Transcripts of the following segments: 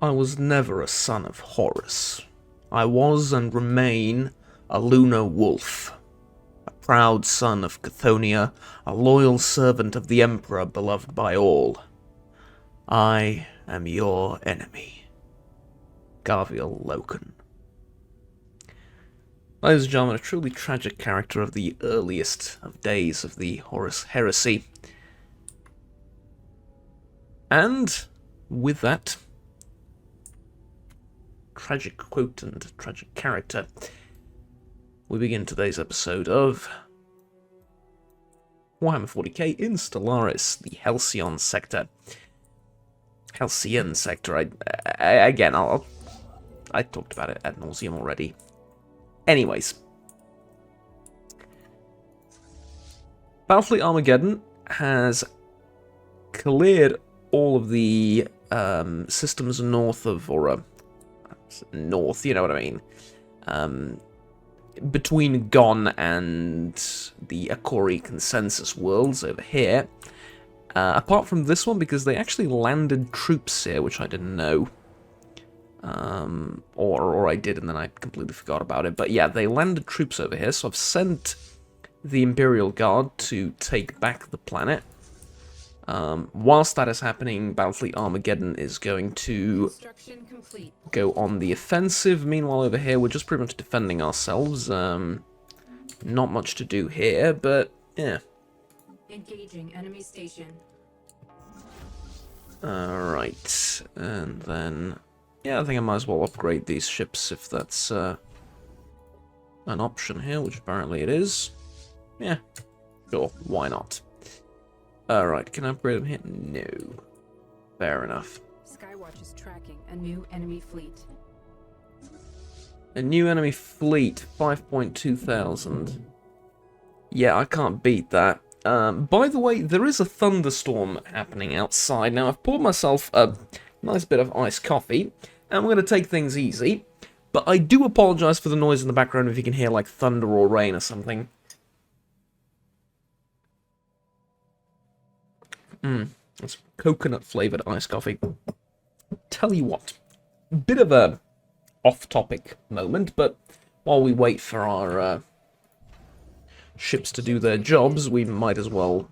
I was never a son of Horus. I was and remain a lunar wolf, a proud son of Chthoniya, a loyal servant of the Emperor beloved by all. I am your enemy. Garviel Loken. Ladies and gentlemen, a truly tragic character of the earliest of days of the Horus heresy. And with that tragic quote and tragic character, we begin today's episode of Warhammer 40K in Stellaris, the Helcian sector. Helcian sector. I talked about it ad nauseum already. Anyways, Battlefleet Armageddon has cleared all of the systems north of, north, you know what I mean, between Gon and the Akori consensus worlds over here. Apart from this one, because they actually landed troops here, which I didn't know. Or I did and then I completely forgot about it. But yeah, they landed troops over here, so I've sent the Imperial Guard to take back the planet. Whilst that is happening, Battlefleet Armageddon is going to go on the offensive. Meanwhile, over here, we're just pretty much defending ourselves. Not much to do here, but yeah. Engaging enemy station. Alright, and then yeah, I think I might as well upgrade these ships if that's an option here, which apparently it is. Yeah, sure, why not? Alright, can I upgrade them here? No. Fair enough. Skywatch is tracking a new enemy fleet. A new enemy fleet, 5.2 thousand. Yeah, I can't beat that. By the way, there is a thunderstorm happening outside. Now, I've poured myself a nice bit of iced coffee, and we're going to take things easy. But I do apologize for the noise in the background if you can hear, like, thunder or rain or something. It's coconut-flavored iced coffee. Tell you what, bit of a off-topic moment, but while we wait for our ships to do their jobs, we might as well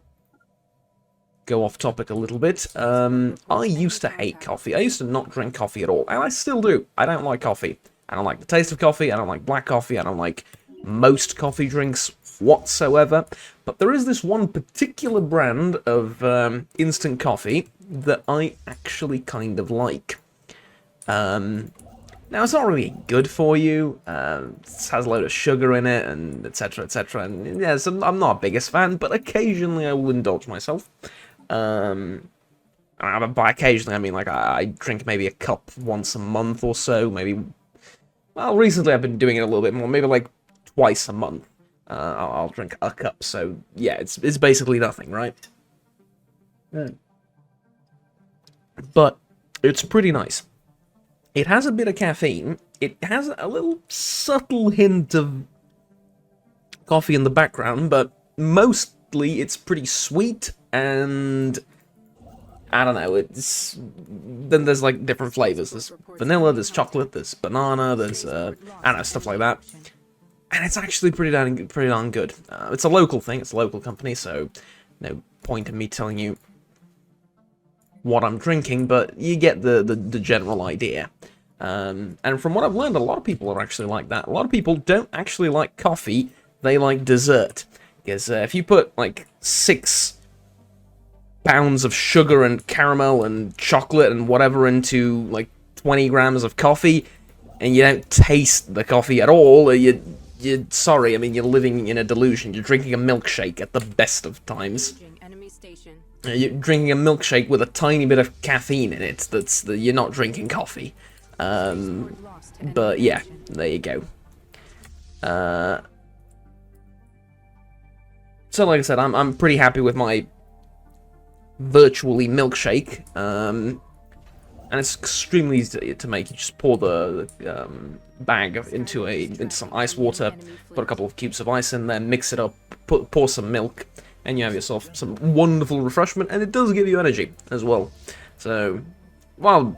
go off-topic a little bit. I used to hate coffee. I used to not drink coffee at all, and I still do. I don't like coffee. I don't like the taste of coffee. I don't like black coffee. I don't like most coffee drinks whatsoever. But there is this one particular brand of instant coffee that I actually kind of like. Now, it's not really good for you. It has a load of sugar in it, and etc, etc. And yeah, so I'm not a biggest fan, but occasionally I will indulge myself. By occasionally, I mean, like, I drink maybe a cup once a month or so. Maybe, well, recently I've been doing it a little bit more. Maybe, like, twice a month. I'll drink a cup, so yeah, it's basically nothing, right? But it's pretty nice. It has a bit of caffeine. It has a little subtle hint of coffee in the background, but mostly it's pretty sweet, and I don't know, then there's like different flavors. There's vanilla, there's chocolate, there's banana, there's I don't know, stuff like that. And it's actually pretty darn good. It's a local thing, it's a local company, so no point in me telling you what I'm drinking, but you get the general idea. And from what I've learned, a lot of people are actually like that. A lot of people don't actually like coffee, they like dessert. Because if you put like 6 pounds of sugar and caramel and chocolate and whatever into like 20 grams of coffee, and you don't taste the coffee at all, you're sorry, I mean, you're living in a delusion. You're drinking a milkshake at the best of times. You're drinking a milkshake with a tiny bit of caffeine in it. You're not drinking coffee. But yeah, there you go. So like I said, I'm pretty happy with my virtually milkshake. And it's extremely easy to make. You just pour the bag into some ice water, put a couple of cubes of ice in there, mix it up, pour some milk, and you have yourself some wonderful refreshment, and it does give you energy as well. So, well,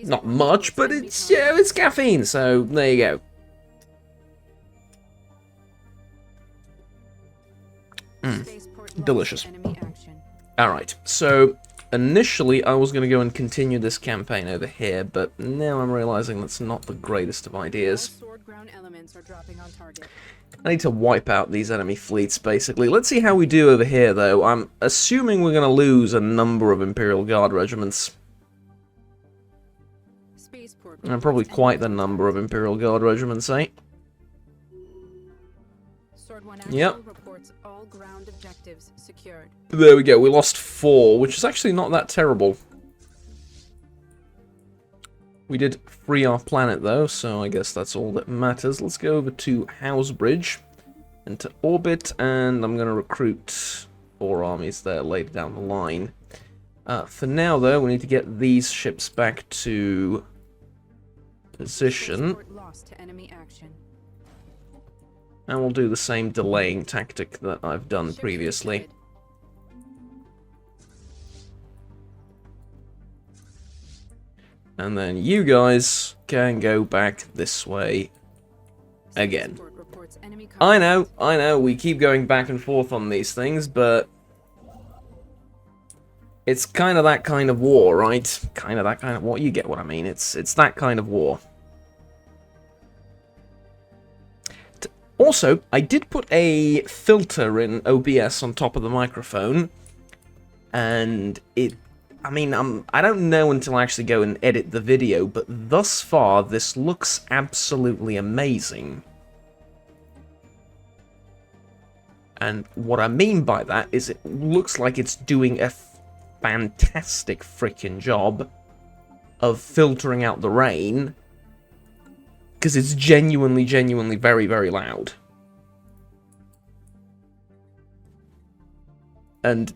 Not much, but it's, yeah, it's caffeine, so there you go. Delicious. Alright, so initially I was going to go and continue this campaign over here, but now I'm realizing that's not the greatest of ideas. I need to wipe out these enemy fleets, basically. Let's see how we do over here, though. I'm assuming we're going to lose a number of Imperial Guard regiments. And probably quite the number of Imperial Guard regiments, eh? Yep. There we go, we lost 4, which is actually not that terrible. We did free our planet, though, so I guess that's all that matters. Let's go over to Housebridge, into orbit, and I'm going to recruit 4 armies there later down the line. For now, though, we need to get these ships back to position. And we'll do the same delaying tactic that I've done previously. And then you guys can go back this way again. I know, we keep going back and forth on these things, but it's kind of that kind of war, right? Kind of that kind of war. You get what I mean. It's that kind of war. Also, I did put a filter in OBS on top of the microphone, and I mean, I don't know until I actually go and edit the video, but thus far, this looks absolutely amazing. And what I mean by that is it looks like it's doing a fantastic freaking job of filtering out the rain, because it's genuinely very, very loud. And,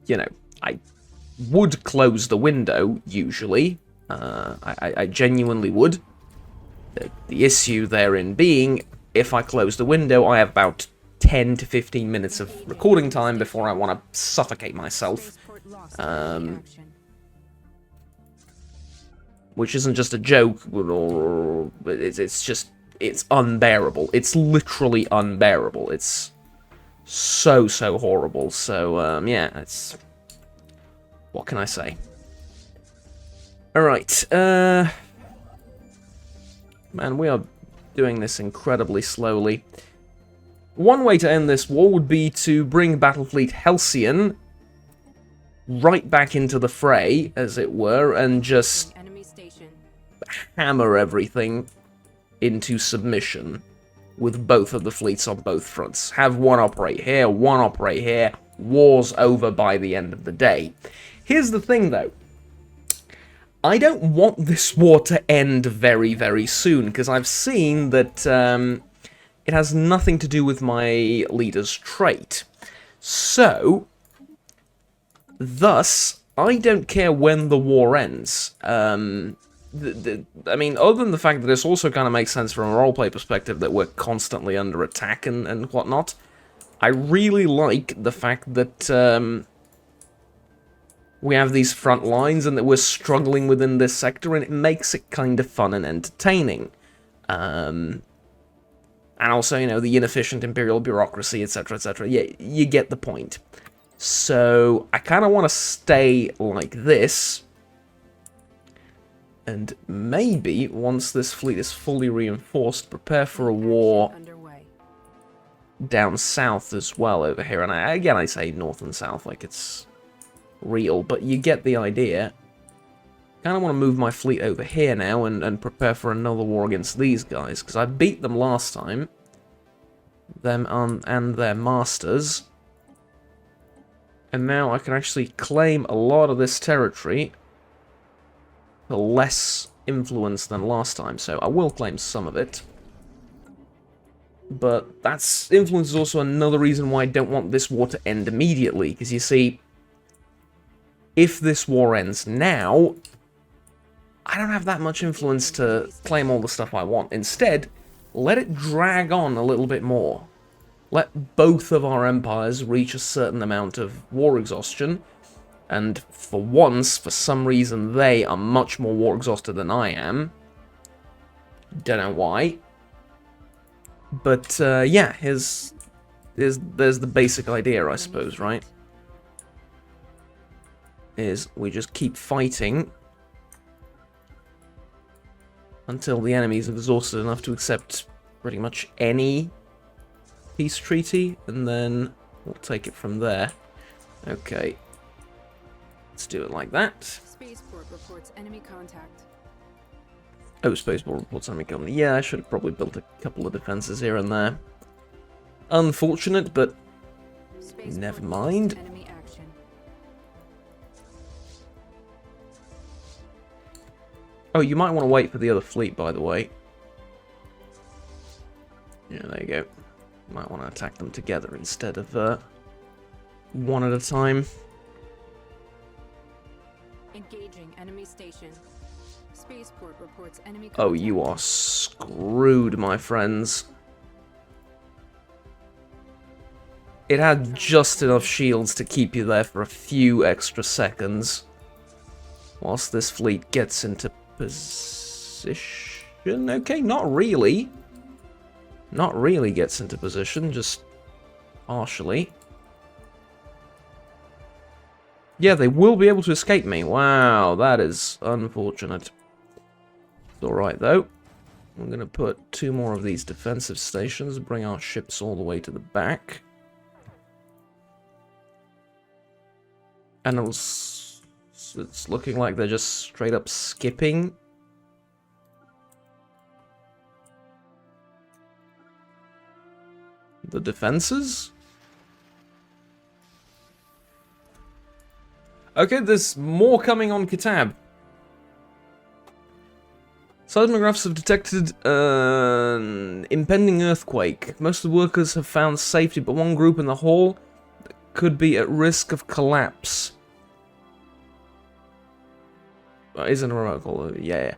you know, I would close the window, usually. I genuinely would. The issue therein being, if I close the window, I have about 10 to 15 minutes of recording time before I want to suffocate myself. Which isn't just a joke, or it's unbearable. It's literally unbearable. It's so horrible. So, yeah, it's... What can I say? Alright, man, we are doing this incredibly slowly. One way to end this war would be to bring Battlefleet Helcian right back into the fray, as it were, and just hammer everything into submission with both of the fleets on both fronts. Have one operate here, one operate here, war's over by the end of the day. Here's the thing, though. I don't want this war to end very, very soon, because I've seen that it has nothing to do with my leader's trait. So, thus, I don't care when the war ends. I mean, other than the fact that this also kind of makes sense from a roleplay perspective that we're constantly under attack and whatnot, I really like the fact that we have these front lines and that we're struggling within this sector, and it makes it kind of fun and entertaining. And also, you know, the inefficient imperial bureaucracy, etc., etc. Yeah, you get the point. So, I kind of want to stay like this. And maybe, once this fleet is fully reinforced, prepare for a war down south as well over here. And again, I say north and south like it's real, but you get the idea. Kind of want to move my fleet over here now and prepare for another war against these guys, because I beat them last time. Them and their masters. And now I can actually claim a lot of this territory for less influence than last time, so I will claim some of it. But influence is also another reason why I don't want this war to end immediately, because you see, if this war ends now, I don't have that much influence to claim all the stuff I want. Instead, let it drag on a little bit more. Let both of our empires reach a certain amount of war exhaustion, And for once, for some reason, they are much more war exhausted than I am. Don't know why. But, yeah, there's the basic idea, I suppose, right? Is we just keep fighting until the enemy is exhausted enough to accept pretty much any peace treaty, and then we'll take it from there. Okay. Let's do it like that. Spaceport reports enemy contact. Oh, spaceport reports enemy coming. Yeah, I should have probably built a couple of defenses here and there. Unfortunate, but Spaceport never mind. Enemy action. Oh, you might want to wait for the other fleet, by the way. Yeah, there you go. Might want to attack them together instead of one at a time. Engaging enemy station. Spaceport reports enemy contact. Oh, you are screwed, my friends. It had just enough shields to keep you there for a few extra seconds. Whilst this fleet gets into position. Okay, not really. Not really gets into position, just partially. Yeah, they will be able to escape me. Wow, that is unfortunate. It's alright, though. I'm going to put 2 more of these defensive stations, bring our ships all the way to the back. And it's looking like they're just straight up skipping. The defenses? Okay, there's more coming on Kitab. Seismographs have detected an impending earthquake. Most of the workers have found safety, but one group in the hall could be at risk of collapse. Isn't a remote call? Yeah.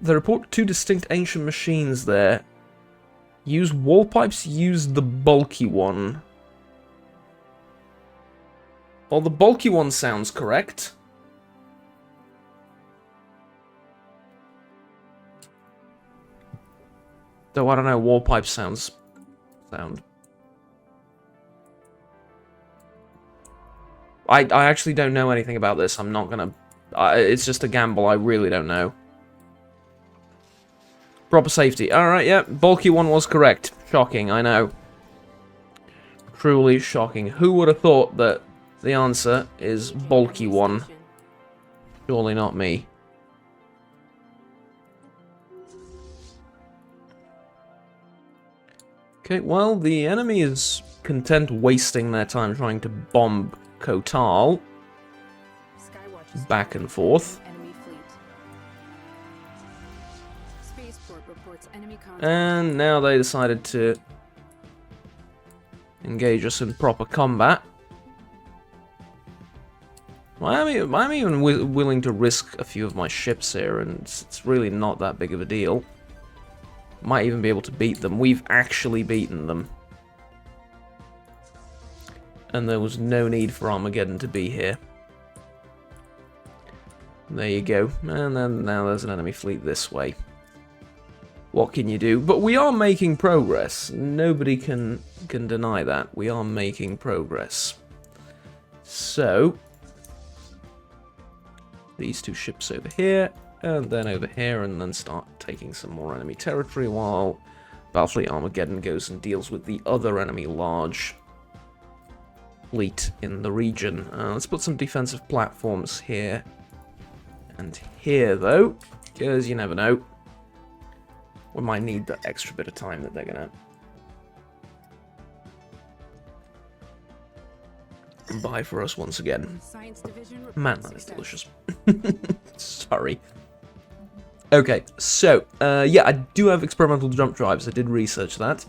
They report 2 distinct ancient machines there. Use wall pipes, use the bulky one. Well, the bulky one sounds correct. Though I don't know, wall pipe sound. I actually don't know anything about this. I'm not gonna. It's just a gamble. I really don't know. Proper safety. Alright, yeah. Bulky one was correct. Shocking, I know. Truly shocking. Who would have thought that the answer is bulky one? Surely not me. Okay, well, the enemy is content wasting their time trying to bomb Kotal. Back and forth. And now they decided to engage us in proper combat. Well, I'm even willing to risk a few of my ships here, and it's really not that big of a deal. Might even be able to beat them. We've actually beaten them. And there was no need for Armageddon to be here. There you go. And then now there's an enemy fleet this way. What can you do? But we are making progress. Nobody can deny that. We are making progress. So, these 2 ships over here, and then over here, and then start taking some more enemy territory while Battlefleet Armageddon goes and deals with the other enemy large fleet in the region. Let's put some defensive platforms here and here, though, because you never know. We might need that extra bit of time that they're gonna buy for us once again. Man, that is delicious. Sorry. Okay, so, yeah, I do have experimental jump drives. I did research that.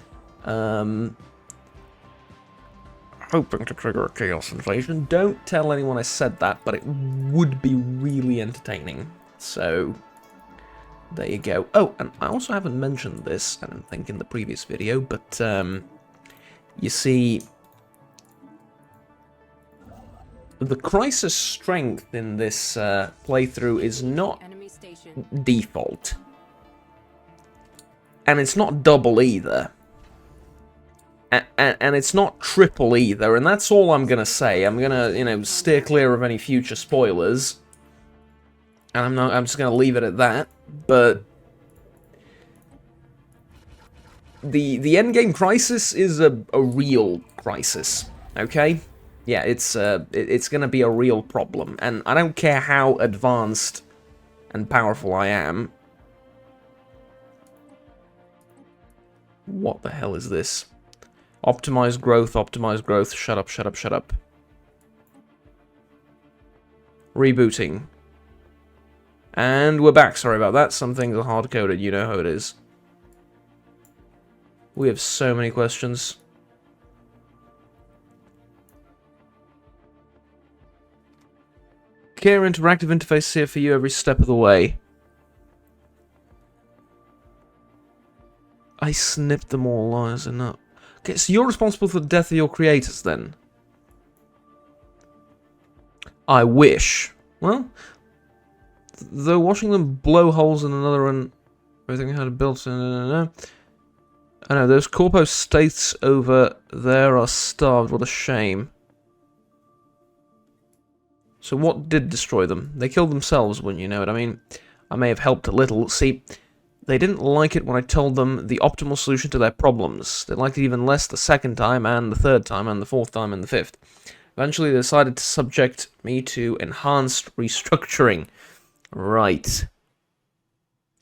Hoping to trigger a chaos invasion. Don't tell anyone I said that, but it would be really entertaining. So, there you go. Oh, and I also haven't mentioned this, I don't think, in the previous video, but, you see, the crisis strength in this playthrough is not Enemy station. default. And it's not double either. And it's not triple either, and that's all I'm gonna say. I'm gonna, you know, steer clear of any future spoilers. And I'm just gonna leave it at that. But the endgame crisis is a real crisis, okay? Yeah, it's gonna be a real problem, and I don't care how advanced and powerful I am. What the hell is this? Optimize growth, shut up, shut up, shut up. Rebooting. And we're back, sorry about that. Some things are hard-coded, you know how it is. We have so many questions. Care interactive interface here for you every step of the way. I snipped them all, is it not? Okay, so you're responsible for the death of your creators, then? I wish. Well, though watching them blow holes in another and everything I had built... I know, those corpo states over there are starved. What a shame. So what did destroy them? They killed themselves, wouldn't you know it? I mean, I may have helped a little. See, they didn't like it when I told them the optimal solution to their problems. They liked it even less the second time, and the third time, and the fourth time, and the fifth. Eventually, they decided to subject me to enhanced restructuring. Right.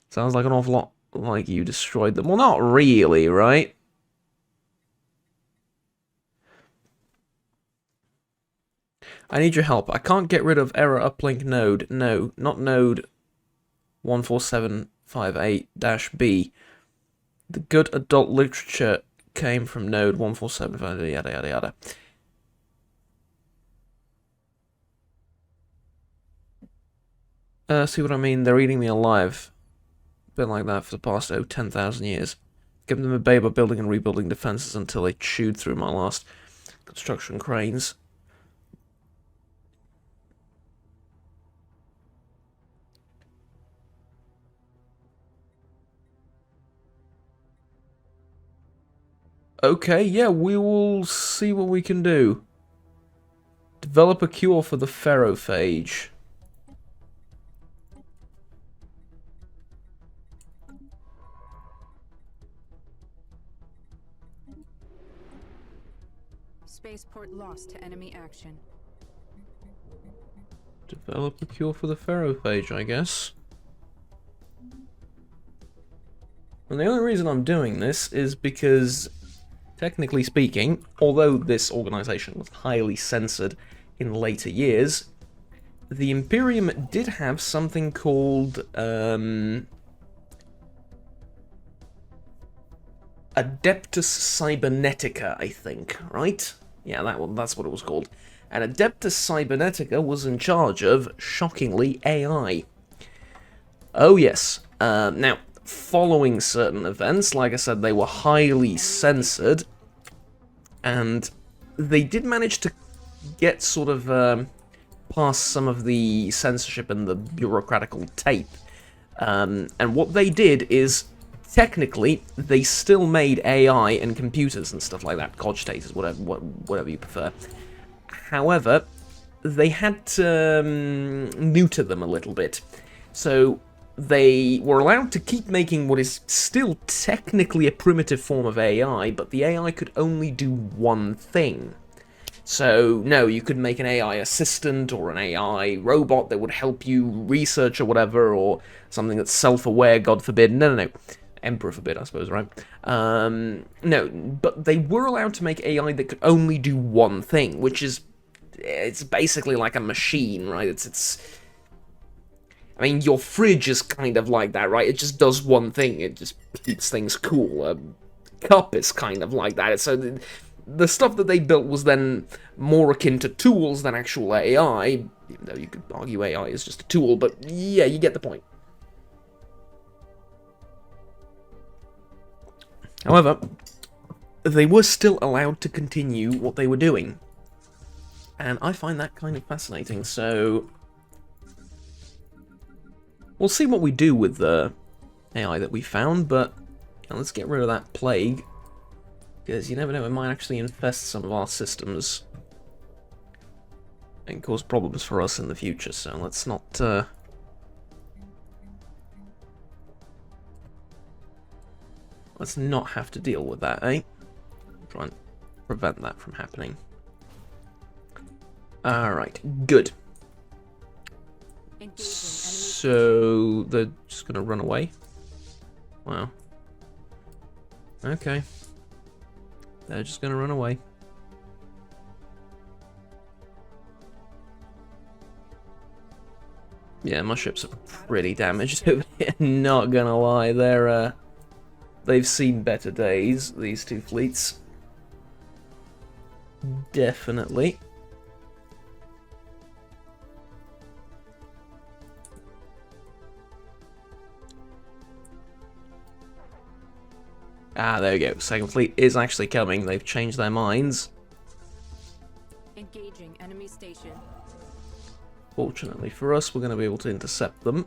Sounds like an awful lot like you destroyed them. Well, not really, right? I need your help. I can't get rid of error uplink node. No, not node 14758-B. The good adult literature came from node 14758, yada yada yada. See what I mean? They're eating me alive. Been like that for the past 10,000 years. Giving them a bay by building and rebuilding defenses until they chewed through my last construction cranes. Okay, yeah, we will see what we can do. Develop a cure for the ferrophage. Spaceport lost to enemy action. Develop a cure for the ferrophage, I guess. And the only reason I'm doing this is because, technically speaking, although this organization was highly censored in later years, the Imperium did have something called Adeptus Cybernetica, I think, right? Yeah, that's what it was called. And Adeptus Cybernetica was in charge of, shockingly, AI. Oh yes. Now, following certain events, like I said, they were highly censored, and they did manage to get sort of past some of the censorship and the bureaucratical tape. And what they did is, technically, they still made AI and computers and stuff like that, cogitators, whatever you prefer. However, they had to neuter them a little bit. So they were allowed to keep making what is still technically a primitive form of AI, but the AI could only do one thing. So, no, you could make an AI assistant or an AI robot that would help you research or whatever, or something that's self-aware, God forbid. No. Emperor forbid, I suppose, right? No, but they were allowed to make AI that could only do one thing, which is, it's basically like a machine, right? I mean, your fridge is kind of like that, right? It just does one thing. It just keeps things cool. A cup is kind of like that. So the stuff that they built was then more akin to tools than actual AI, even though you could argue AI is just a tool, but yeah, you get the point. However, they were still allowed to continue what they were doing. And I find that kind of fascinating, so we'll see what we do with the AI that we found, but let's get rid of that plague, because you never know, it might actually infest some of our systems and cause problems for us in the future, so let's not let's not have to deal with that, eh? Try and prevent that from happening. Alright, good. So they're just gonna run away? Wow. Okay. They're just gonna run away. Yeah, my ships are pretty damaged over here, not gonna lie. They've seen better days, these two fleets. Definitely. Ah, there we go. Second fleet is actually coming. They've changed their minds. Engaging enemy station. Fortunately for us, we're going to be able to intercept them.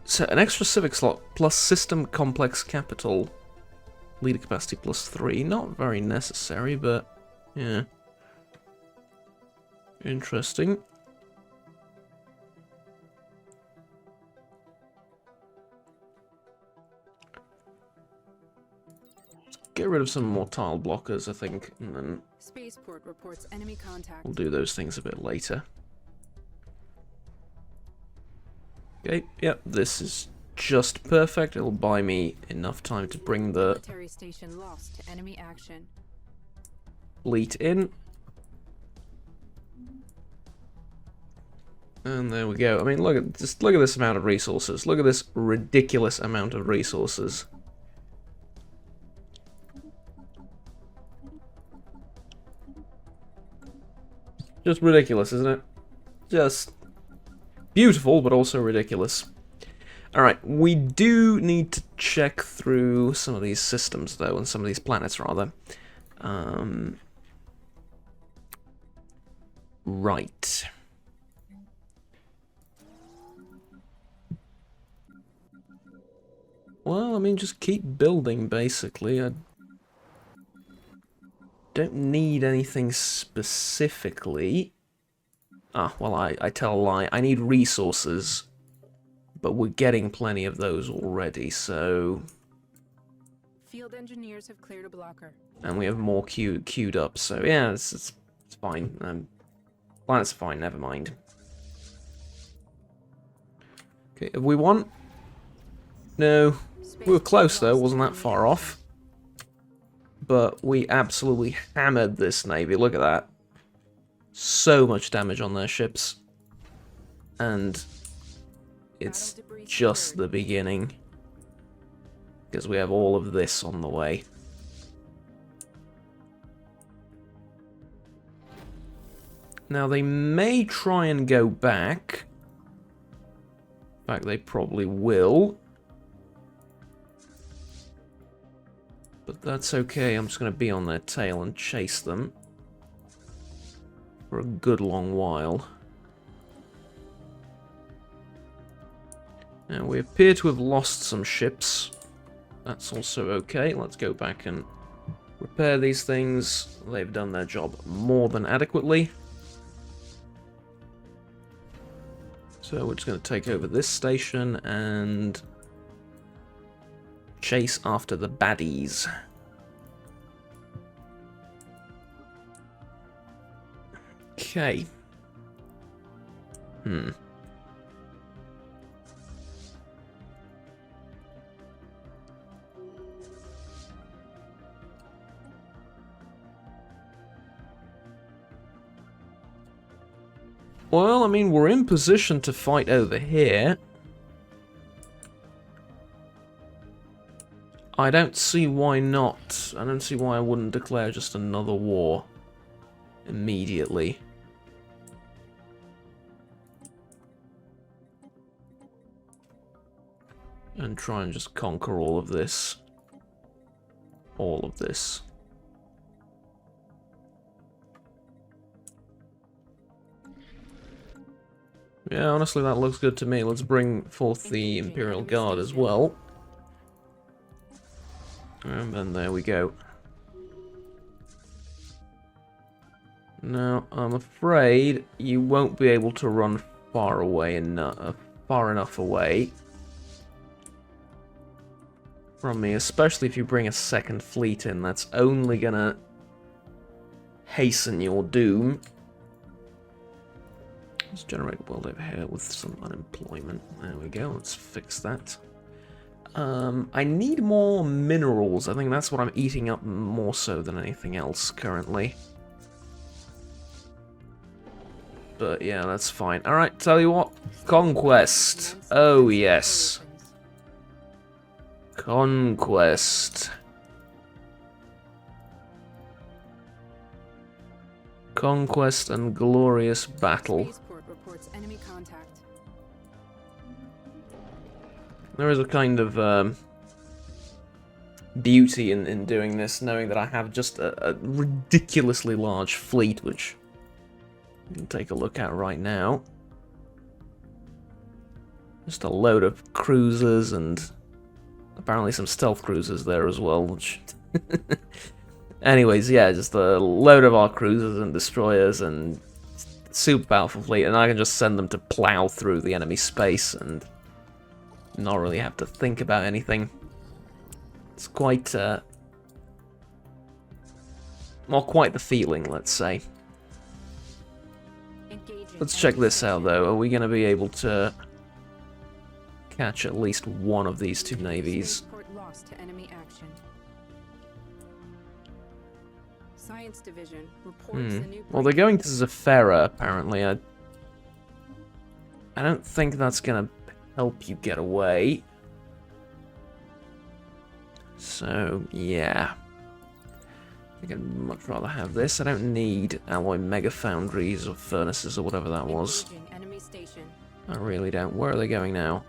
So, an extra civic slot plus system complex capital. Leader capacity +3. Not very necessary, but yeah. Interesting. Get rid of some more tile blockers, I think, and then Spaceport reports enemy contact. we'll do those things a bit later. Okay, yep, this is just perfect. It'll buy me enough time to bring the Military station lost to enemy action. fleet in. And there we go. I mean, look at this amount of resources. Look at this ridiculous amount of resources. Just ridiculous, isn't it? Just beautiful, but also ridiculous. Alright, we do need to check through some of these systems, though, and some of these planets, rather. Right. Well, I mean, just keep building, basically. I don't need anything specifically. Ah, well, I tell a lie. I need resources. But we're getting plenty of those already, so... Field engineers have cleared a blocker. And we have more queued up, so yeah, it's fine. Planets are fine, never mind. Okay, have we won? No. We were close, though. Wasn't that far off. But we absolutely hammered this navy. Look at that. So much damage on their ships. And it's just the beginning. Because we have all of this on the way. Now, they may try and go back. In fact, they probably will. But that's okay. I'm just going to be on their tail and chase them for a good long while. Now, we appear to have lost some ships. That's also okay. Let's go back and repair these things. They've done their job more than adequately. So we're just going to take over this station and chase after the baddies. Okay. Well, I mean, we're in position to fight over here. I don't see why not. I don't see why I wouldn't declare just another war immediately. And try and just conquer all of this. All of this. Yeah, honestly, that looks good to me. Let's bring forth the Imperial Guard as well. And then there we go. Now, I'm afraid you won't be able to run far away enough, far enough away from me, especially if you bring a second fleet in. That's only gonna hasten your doom. Let's generate a world over here with some unemployment. There we go, let's fix that. I need more minerals. I think that's what I'm eating up more so than anything else currently. But yeah, that's fine. Alright, tell you what. Conquest. Oh, yes. Conquest. Conquest and glorious battle. Spaceport reports enemy contact. There is a kind of beauty in doing this, knowing that I have just a ridiculously large fleet, which you can take a look at right now. Just a load of cruisers and apparently some stealth cruisers there as well, which... Anyways, yeah, just a load of our cruisers and destroyers and super powerful fleet, and I can just send them to plow through the enemy space and not really have to think about anything. It's quite, well, quite the feeling, let's say. Let's check this out, though. Are we going to be able to catch at least one of these two navies? Lost to enemy action. Science Division reports the new. Well, they're going to Zephyra, apparently. I don't think that's going to help you get away. So, yeah. I think I'd much rather have this. I don't need alloy mega foundries or furnaces or whatever that was. Enemy station. I really don't. Where are they going now?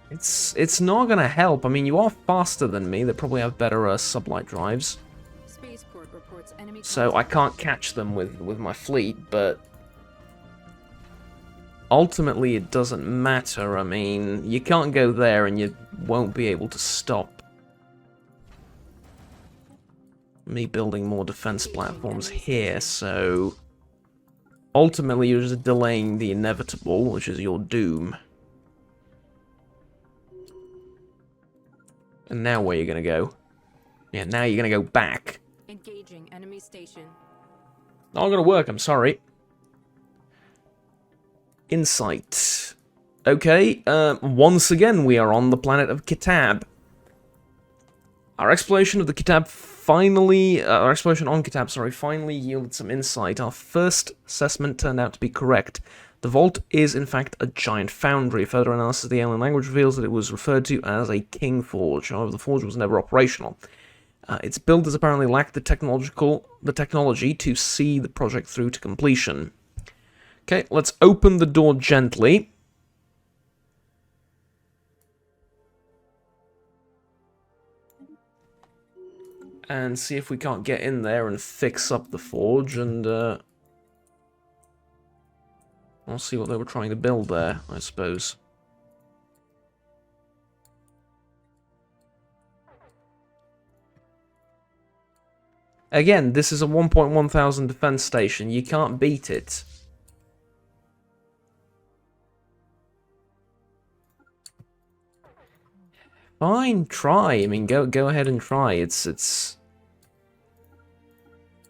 It's not gonna help. I mean, you are faster than me. They probably have better sublight drives. Spaceport reports enemy So I can't catch them with my fleet, but ultimately it doesn't matter. I mean, you can't go there and you won't be able to stop me building more defense platforms here, so ultimately you're just delaying the inevitable, which is your doom. And now where are you gonna go? Yeah, now you're gonna go back. Engaging enemy station. Not gonna work, I'm sorry. Insight. Okay, once again we are on the planet of Kitab. Our exploration of the Kitab finally, our exploration on Kitab, sorry, finally yielded some insight. Our first assessment turned out to be correct. The vault is, in fact, a giant foundry. Further analysis of the alien language reveals that it was referred to as a king forge. However, the forge was never operational. Its builders apparently lacked the technology to see the project through to completion. Okay, let's open the door gently. And see if we can't get in there and fix up the forge, and I'll see what they were trying to build there, I suppose. Again, this is a 1.1 thousand defense station. You can't beat it. Fine, try. I mean, go ahead and try. It's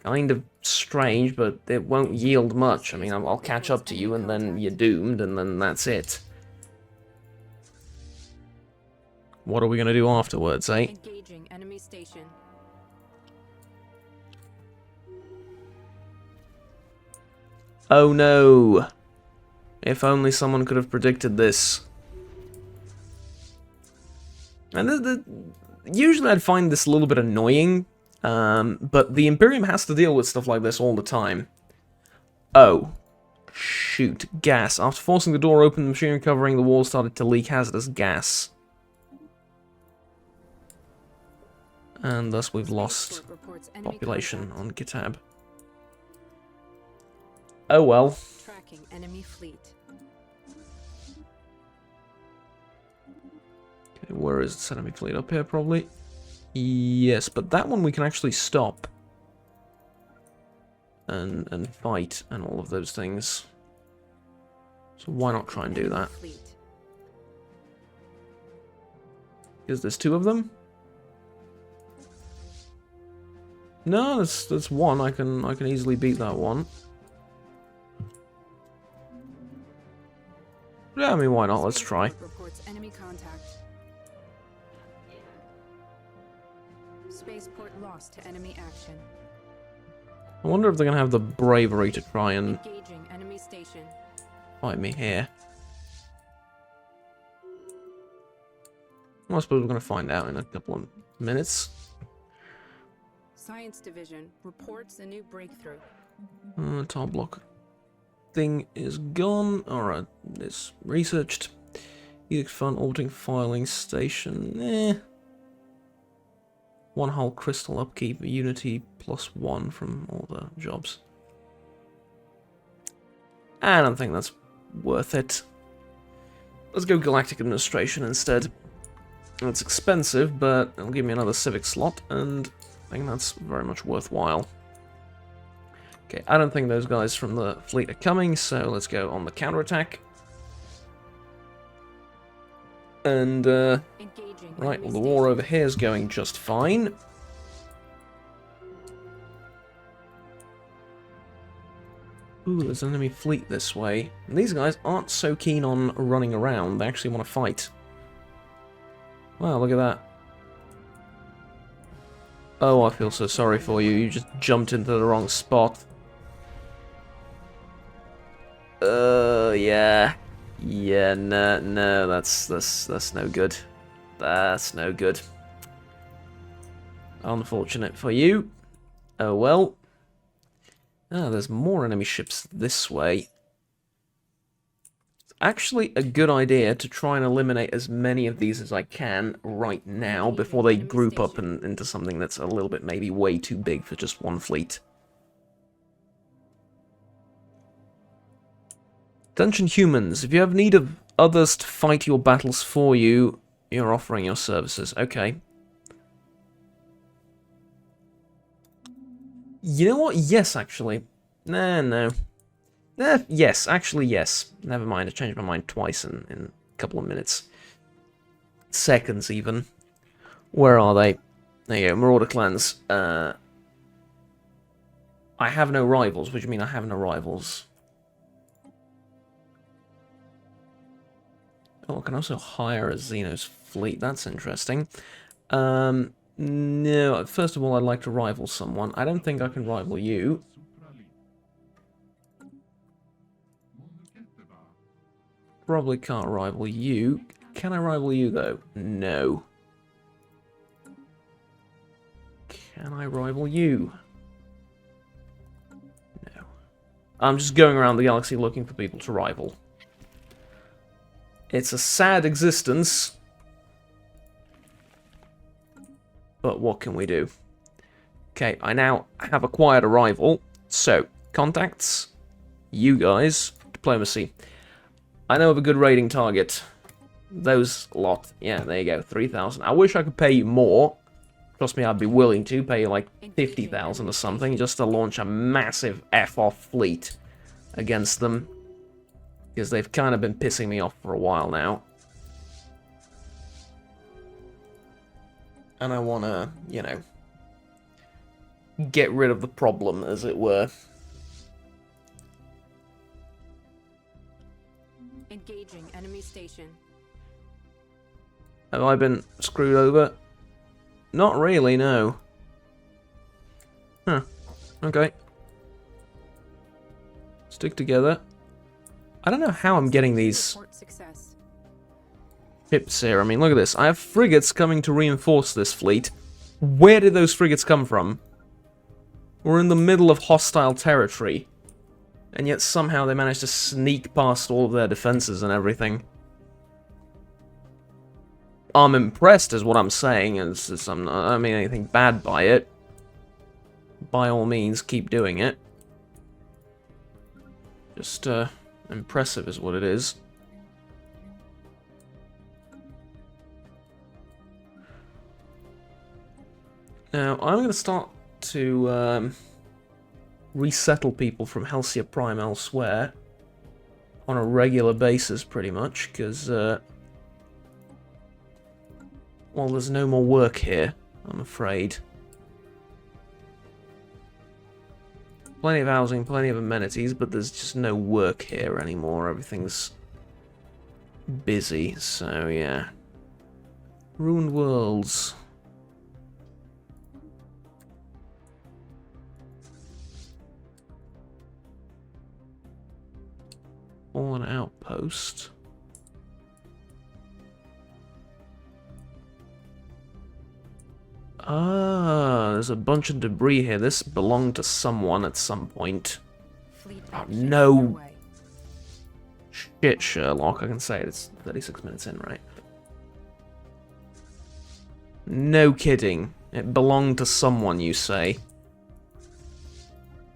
kind of strange, but it won't yield much. I mean, I'll catch up to you, and then you're doomed, and then that's it. What are we gonna do afterwards, eh? Engaging enemy station. Oh no! If only someone could have predicted this. And usually I'd find this a little bit annoying, but the Imperium has to deal with stuff like this all the time. Oh. Shoot. Gas. After forcing the door open, the machinery covering the wall started to leak hazardous gas. And thus we've lost Spaceport reports enemy population contact. on Kitab. Oh well. Tracking enemy fleet. Okay, where is this enemy fleet? Up here, probably? Yes, but that one we can actually stop. And fight and all of those things. So why not try and do that? Fleet. Because there's two of them? No, that's one. I can easily beat that one. Yeah, I mean, why not? Let's try. Reports enemy contact. Spaceport lost to enemy action. I wonder if they're gonna have the bravery to try and Engaging enemy station. fight me here. Well, I suppose we're gonna find out in a couple of minutes. Science Division reports a new breakthrough. Top block thing is gone. Alright, it's researched. Edict fund, orbiting filing station. One hull crystal upkeep, Unity +1 from all the jobs. I don't think that's worth it. Let's go Galactic Administration instead. It's expensive, but it'll give me another civic slot, and I think that's very much worthwhile. Okay, I don't think those guys from the fleet are coming, so let's go on the counterattack. And, Engaging right, enemy well, the war station. over here is going just fine. Ooh, there's an enemy fleet this way. And these guys aren't so keen on running around, they actually want to fight. Wow, look at that. Oh, I feel so sorry for you, you just jumped into the wrong spot. Yeah. Yeah, no, that's no good. That's no good. Unfortunate for you. Oh well. Ah, there's more enemy ships this way. It's actually a good idea to try and eliminate as many of these as I can right now before they group up into something that's a little bit maybe way too big for just one fleet. Attention humans, if you have need of others to fight your battles for you, you're offering your services. Okay. You know what? Yes, actually. No. Yes, actually, yes. Never mind, I changed my mind twice in a couple of minutes. Seconds, even. Where are they? There you go, Marauder clans. I have no rivals. What do you mean I have no rivals? Oh, I can also hire a Xenos fleet. That's interesting. No, first of all, I'd like to rival someone. I don't think I can rival you. Probably can't rival you. Can I rival you, though? No. Can I rival you? No. I'm just going around the galaxy looking for people to rival. It's a sad existence. But what can we do? Okay, I now have acquired a rival. So, contacts, you guys, diplomacy. I know of a good raiding target. Those lot. Yeah, there you go, 3,000. I wish I could pay you more. Trust me, I'd be willing to pay you like 50,000 or something just to launch a massive F-off fleet against them. Because they've kind of been pissing me off for a while now. And I want to, you know, get rid of the problem, as it were. Engaging enemy station. Have I been screwed over? Not really, no. Huh. Okay. Stick together. I don't know how I'm getting these Report success. ships here. I mean, look at this. I have frigates coming to reinforce this fleet. Where did those frigates come from? We're in the middle of hostile territory. And yet somehow they managed to sneak past all of their defenses and everything. I'm impressed is what I'm saying. I'm not, I don't mean anything bad by it. By all means, keep doing it. Just, impressive is what it is. Now, I'm going to start to resettle people from Helcia Prime elsewhere on a regular basis, pretty much, because, well, there's no more work here, I'm afraid. Plenty of housing, plenty of amenities, but there's just no work here anymore. Everything's busy, so yeah. Ruined Worlds. Fallen Outpost. Ah, there's a bunch of debris here. This belonged to someone at some point. Oh, no. Shit, Sherlock. I can say it. It's 36 minutes in, right? No kidding. It belonged to someone, you say?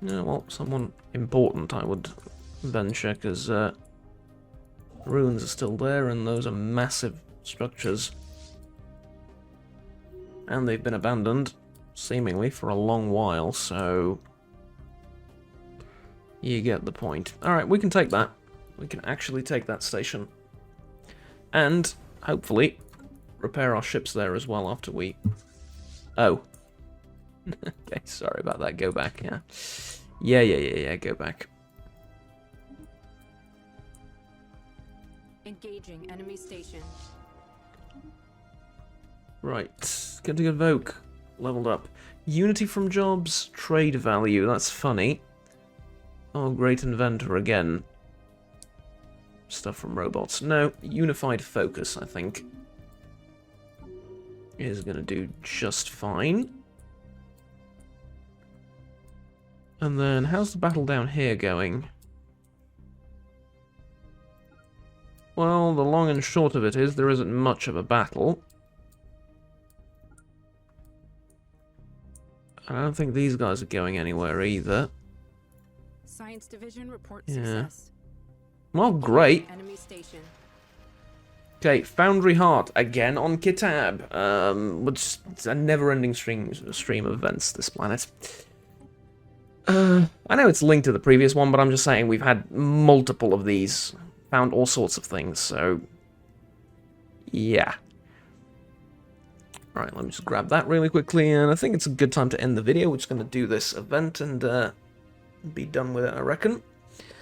No, well, someone important, I would venture, because ruins are still there, and those are massive structures. And they've been abandoned, seemingly, for a long while, so you get the point. Alright, we can take that. We can actually take that station. And, hopefully, repair our ships there as well after we... Oh. Okay, sorry about that. Go back, yeah. Yeah, go back. Engaging enemy station. Right, get to Evoke. Leveled up. Unity from jobs, trade value, that's funny. Oh, Great Inventor again. Stuff from robots. No, Unified Focus, I think, is going to do just fine. And then, how's the battle down here going? Well, the long and short of it is, there isn't much of a battle. I don't think these guys are going anywhere either. Science Division reports success. Well, great. Enemy station. Okay, Foundry Heart again on Kitab. It's a never-ending stream of events. This planet. I know it's linked to the previous one, but I'm just saying we've had multiple of these. Found all sorts of things. So, yeah. Alright, let me just grab that really quickly, and I think it's a good time to end the video. We're just going to do this event and be done with it, I reckon.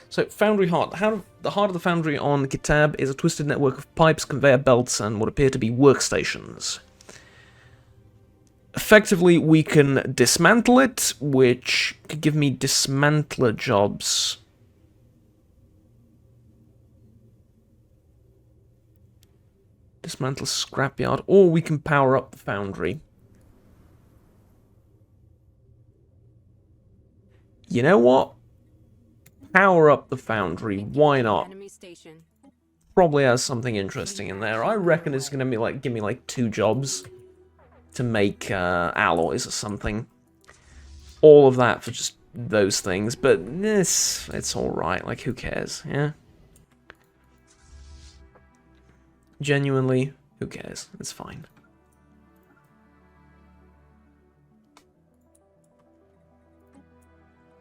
So, Foundry Heart. The heart of the Foundry on Kitab is a twisted network of pipes, conveyor belts, and what appear to be workstations. Effectively, we can dismantle it, which could give me dismantler jobs. Dismantle scrapyard, or we can power up the foundry. You know what? Power up the foundry. Why not? Probably has something interesting in there. I reckon it's gonna be like give me like 2 jobs to make alloys or something. All of that for just those things, but it's all right. Like, who cares? Yeah. Genuinely, who cares? It's fine.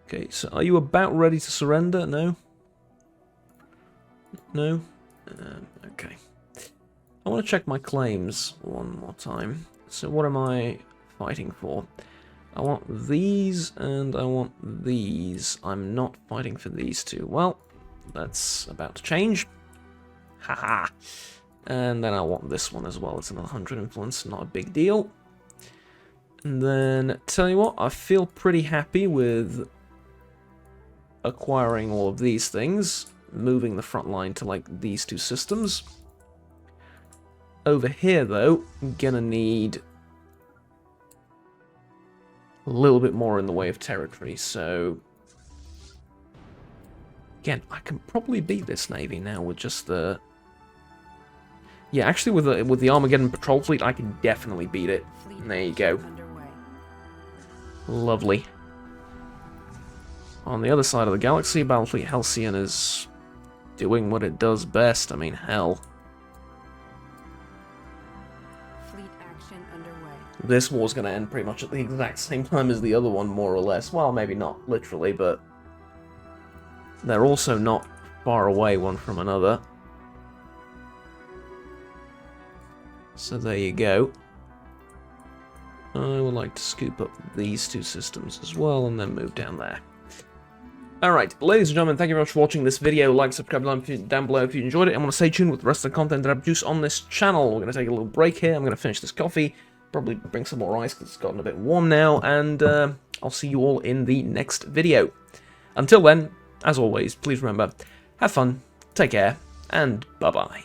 Okay, so are you about ready to surrender? No? No? Okay. I want to check my claims one more time. So what am I fighting for? I want these, and I want these. I'm not fighting for these two. Well, that's about to change. Haha. And then I want this one as well. It's another 100 influence, not a big deal. And then, tell you what, I feel pretty happy with acquiring all of these things, moving the front line to, like, these 2 systems. Over here, though, I'm gonna need a little bit more in the way of territory, so... Again, I can probably beat this navy now with just the... Yeah, actually, with the Armageddon patrol fleet, I can definitely beat it. Fleet There you go. underway. Lovely. On the other side of the galaxy, Battlefleet Helcian is doing what it does best. I mean, hell. Fleet action underway. This war's going to end pretty much at the exact same time as the other one, more or less. Well, maybe not literally, but they're also not far away one from another. So there you go. I would like to scoop up these two systems as well, and then move down there. Alright, ladies and gentlemen, thank you very much for watching this video. Like, subscribe down below if you enjoyed it, and want to stay tuned with the rest of the content that I produce on this channel. We're going to take a little break here. I'm going to finish this coffee, probably bring some more ice because it's gotten a bit warm now, and I'll see you all in the next video. Until then, as always, please remember, have fun, take care, and bye-bye.